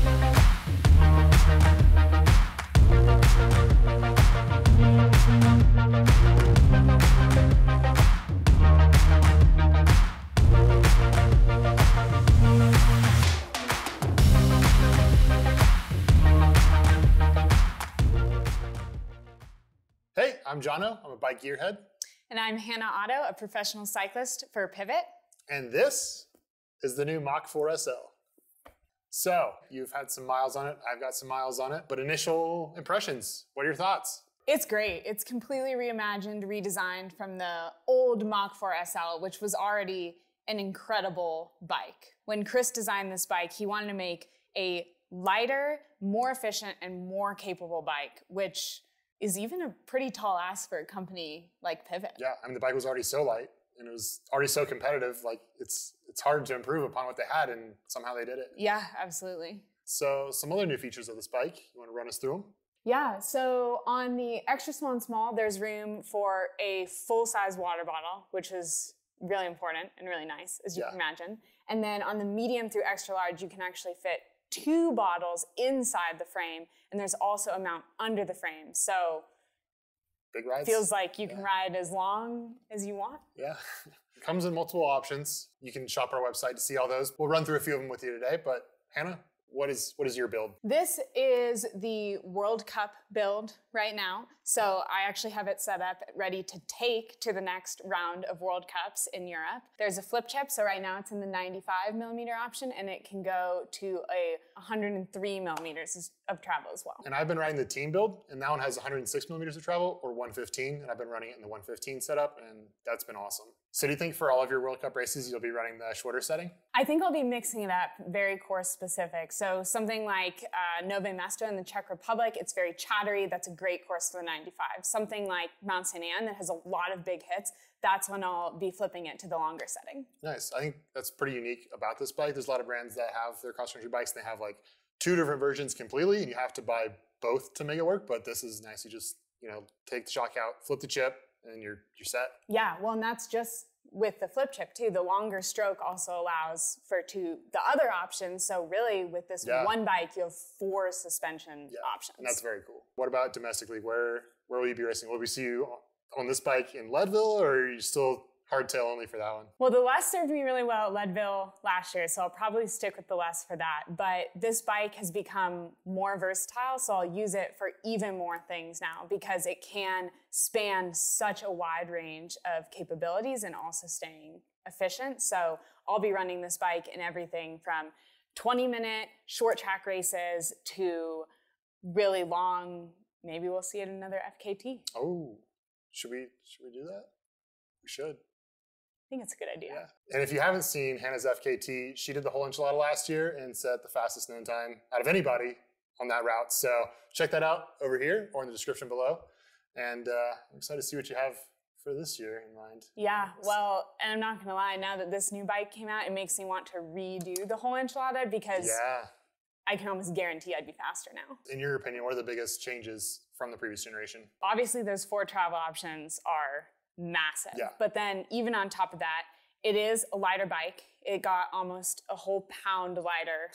Hey, I'm Jono. I'm a bike gearhead. And I'm Hannah Otto, a professional cyclist for Pivot. And this is the new Mach 4 SL. So, you've had some miles on it, I've got some miles on it, but initial impressions, what are your thoughts? It's great. It's completely reimagined, redesigned from the old Mach 4 SL, which was already an incredible bike. When Chris designed this bike, he wanted to make a lighter, more efficient, and more capable bike, which is even a pretty tall ask for a company like Pivot. Yeah, I mean, the bike was already so light, and it was already so competitive, like it's hard to improve upon what they had, and somehow they did it. Yeah, absolutely. So some other new features of this bike, you want to run us through them? Yeah, so on the extra small and small, there's room for a full-size water bottle, which is really important and really nice, as you can imagine. And then on the medium through extra large, you can actually fit 2 bottles inside the frame, and there's also a mount under the frame. So big rides. Feels like you can ride as long as you want. Yeah. It comes in multiple options. You can shop our website to see all those. We'll run through a few of them with you today, but Hannah, what is your build? This is the World Cup build right now. So I actually have it set up ready to take to the next round of World Cups in Europe. There's a flip chip, so right now it's in the 95 millimeter option, and it can go to a 103 millimeters of travel as well. And I've been riding the team build, and that one has 106 millimeters of travel, or 115, and I've been running it in the 115 setup, and that's been awesome. So do you think for all of your World Cup races, you'll be running the shorter setting? I think I'll be mixing it up, very course specific. So something like Nove Mesto in the Czech Republic, it's very chattery. That's a great course for the 95. Something like Mount St. Anne that has a lot of big hits, that's when I'll be flipping it to the longer setting. Nice. I think that's pretty unique about this bike. There's a lot of brands that have their cross-country bikes, and they have like 2 different versions completely, and you have to buy both to make it work, but this is nice. You just, take the shock out, flip the chip, and you're set. Yeah, well, and that's just with the flip chip too. The longer stroke also allows for the other options. So really with this one bike, you have 4 suspension options. And that's very cool. What about domestically? Where will you be racing? Will we see you on this bike in Leadville, or are you still hardtail only for that one? Well, the Les served me really well at Leadville last year, so I'll probably stick with the Les for that. But this bike has become more versatile, so I'll use it for even more things now because it can span such a wide range of capabilities and also staying efficient. So I'll be running this bike in everything from 20-minute short track races to really long, maybe we'll see it in another FKT. Oh, should we do that? We should. I think it's a good idea. Yeah. And if you haven't seen Hannah's FKT, she did the whole enchilada last year and set the fastest known time out of anybody on that route. So check that out over here or in the description below. And I'm excited to see what you have for this year in mind. Yeah, well, and I'm not going to lie, now that this new bike came out, it makes me want to redo the whole enchilada because I can almost guarantee I'd be faster now. In your opinion, what are the biggest changes from the previous generation? Obviously, those 4 travel options are massive. Yeah. But then even on top of that, it is a lighter bike. It got almost a whole pound lighter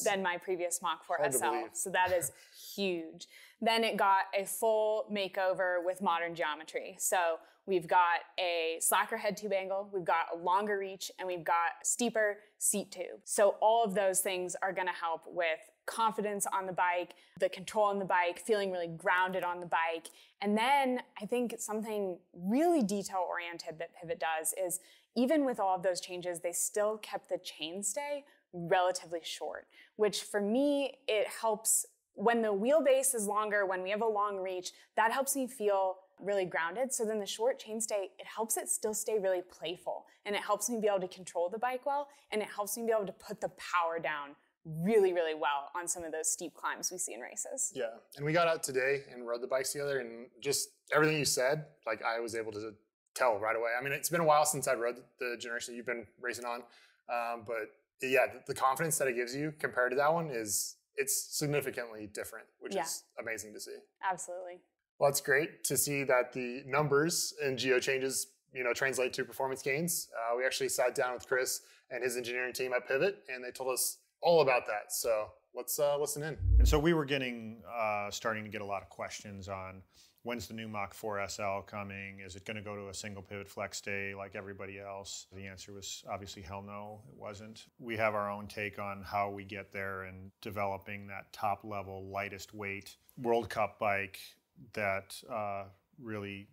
than my previous Mach 4 SL. So that is huge. Then it got a full makeover with modern geometry. So we've got a slacker head tube angle, we've got a longer reach, and we've got a steeper seat tube. So all of those things are gonna help with confidence on the bike, the control on the bike, feeling really grounded on the bike. And then I think something really detail-oriented that Pivot does is even with all of those changes, they still kept the chainstay relatively short, which for me, it helps when the wheelbase is longer, when we have a long reach, that helps me feel really grounded. So then the short chainstay, it helps it still stay really playful, and it helps me be able to control the bike well, and it helps me be able to put the power down really, really well on some of those steep climbs we see in races. Yeah, and we got out today and rode the bikes together, and just everything you said, like I was able to tell right away. I mean, it's been a while since I rode the generation that you've been racing on, but yeah, the confidence that it gives you compared to that one it's significantly different, which is amazing to see. Absolutely. Well, it's great to see that the numbers and geo changes, translate to performance gains. We actually sat down with Chris and his engineering team at Pivot, and they told us all about that. So let's listen in. And so we were starting to get a lot of questions on when's the new Mach 4 SL coming? Is it going to go to a single pivot flex day like everybody else? The answer was obviously hell no, it wasn't. We have our own take on how we get there and developing that top level, lightest weight World Cup bike that really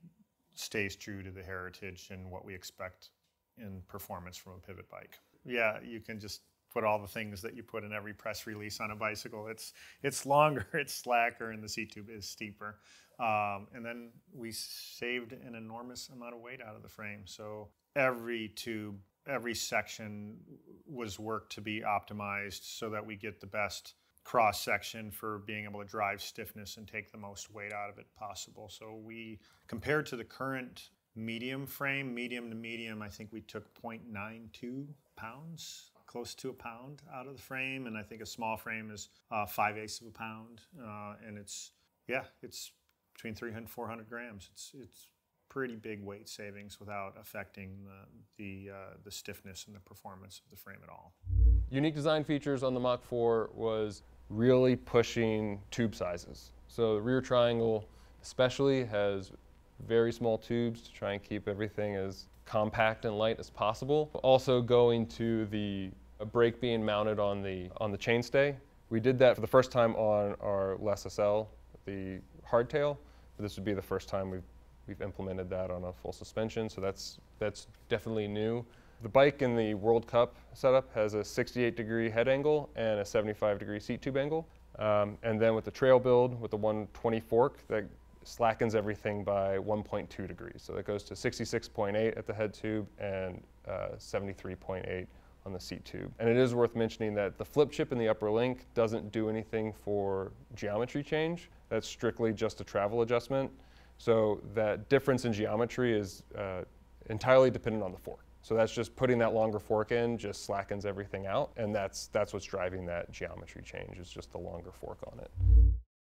stays true to the heritage and what we expect in performance from a pivot bike. Yeah, you can just put all the things that you put in every press release on a bicycle. It's longer, it's slacker, and the seat tube is steeper. And then we saved an enormous amount of weight out of the frame. So every tube, every section was worked to be optimized so that we get the best cross section for being able to drive stiffness and take the most weight out of it possible. So we, compared to the current medium frame, medium to medium, I think we took 0.92 pounds, close to a pound out of the frame. And I think a small frame is 5/8 of a pound. And it's between 300 and 400 grams. It's pretty big weight savings without affecting the stiffness and the performance of the frame at all. Unique design features on the Mach 4 was really pushing tube sizes. So the rear triangle especially has very small tubes to try and keep everything as compact and light as possible. Also going to a brake being mounted on the chainstay. We did that for the first time on our Les SL, the hardtail. This would be the first time we've implemented that on a full suspension, so that's definitely new. The bike in the World Cup setup has a 68-degree head angle and a 75-degree seat tube angle. And then with the trail build, with the 120 fork, that slackens everything by 1.2 degrees. So that goes to 66.8 at the head tube and 73.8 on the seat tube. And it is worth mentioning that the flip chip in the upper link doesn't do anything for geometry change. That's strictly just a travel adjustment. So that difference in geometry is entirely dependent on the fork. So that's just putting that longer fork in just slackens everything out, and that's what's driving that geometry change, is just the longer fork on it.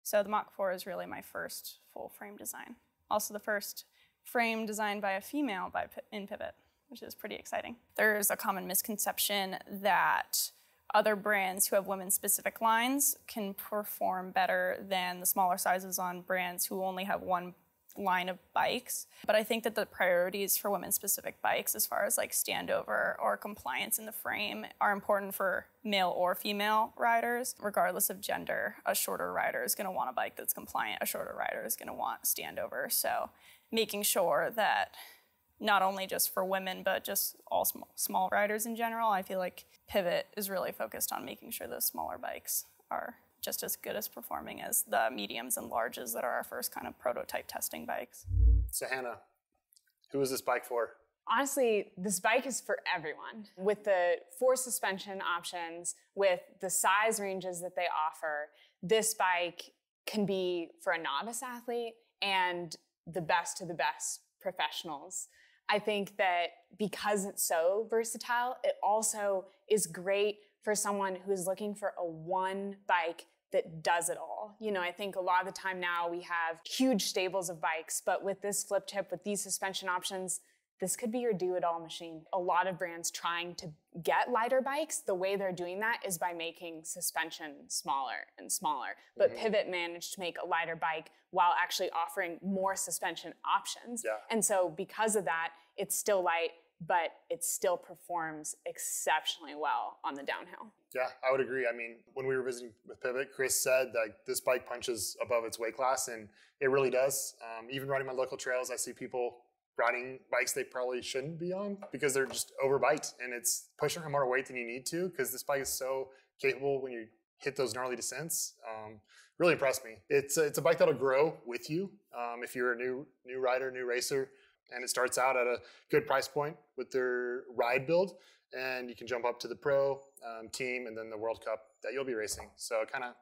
So the Mach 4 is really my first full frame design. Also the first frame designed by a female in Pivot, which is pretty exciting. There's a common misconception that other brands who have women-specific lines can perform better than the smaller sizes on brands who only have one line of bikes. But I think that the priorities for women-specific bikes, as far as like standover or compliance in the frame, are important for male or female riders. Regardless of gender, a shorter rider is going to want a bike that's compliant. A shorter rider is going to want standover. So making sure that not only just for women, but just all small riders in general, I feel like Pivot is really focused on making sure those smaller bikes are just as good as performing as the mediums and larges that are our first kind of prototype testing bikes. So Hannah, who is this bike for? Honestly, this bike is for everyone. With the 4 suspension options, with the size ranges that they offer, this bike can be for a novice athlete and the best of the best professionals. I think that because it's so versatile, it also is great for someone who's looking for a one bike that does it all. You know, I think a lot of the time now we have huge stables of bikes, but with this flip chip, with these suspension options, this could be your do-it-all machine. A lot of brands trying to get lighter bikes, the way they're doing that is by making suspension smaller and smaller. But Pivot managed to make a lighter bike while actually offering more suspension options. Yeah. And so because of that, it's still light, but it still performs exceptionally well on the downhill. Yeah, I would agree. I mean, when we were visiting with Pivot, Chris said that this bike punches above its weight class, and it really does. Even running my local trails, I see people riding bikes they probably shouldn't be on because they're just overbiked, and it's pushing more weight than you need to, because this bike is so capable when you hit those gnarly descents. Really impressed me. It's a bike that'll grow with you if you're a new rider, new racer. And it starts out at a good price point with their ride build, and you can jump up to the pro team and then the World Cup that you'll be racing. So kind of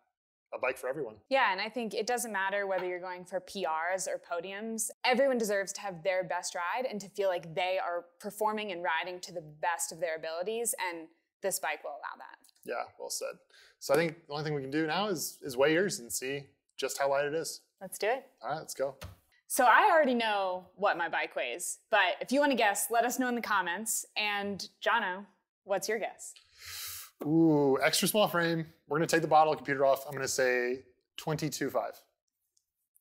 a bike for everyone. Yeah, and I think it doesn't matter whether you're going for PRs or podiums. Everyone deserves to have their best ride and to feel like they are performing and riding to the best of their abilities, and this bike will allow that. Yeah, well said. So I think the only thing we can do now is weigh yours and see just how light it is. Let's do it. All right, let's go. So I already know what my bike weighs, but if you want to guess, let us know in the comments. And Jono, what's your guess? Ooh, extra small frame. We're gonna take the bottle computer off. I'm gonna say 22.5.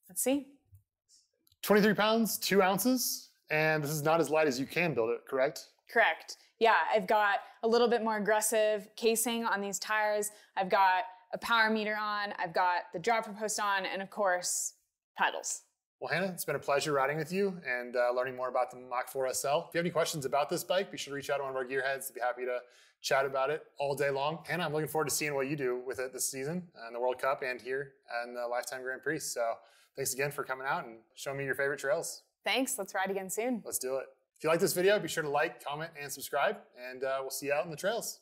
Let's see. 23 pounds, 2 ounces, and this is not as light as you can build it, correct? Correct. Yeah, I've got a little bit more aggressive casing on these tires. I've got a power meter on. I've got the dropper post on, and of course, pedals. Well, Hannah, it's been a pleasure riding with you and learning more about the Mach 4 SL. If you have any questions about this bike, be sure to reach out to one of our gearheads. They'd be happy to chat about it all day long. Hannah, I'm looking forward to seeing what you do with it this season in the World Cup and here in the Lifetime Grand Prix. So thanks again for coming out and showing me your favorite trails. Thanks. Let's ride again soon. Let's do it. If you like this video, be sure to like, comment, and subscribe, and we'll see you out in the trails.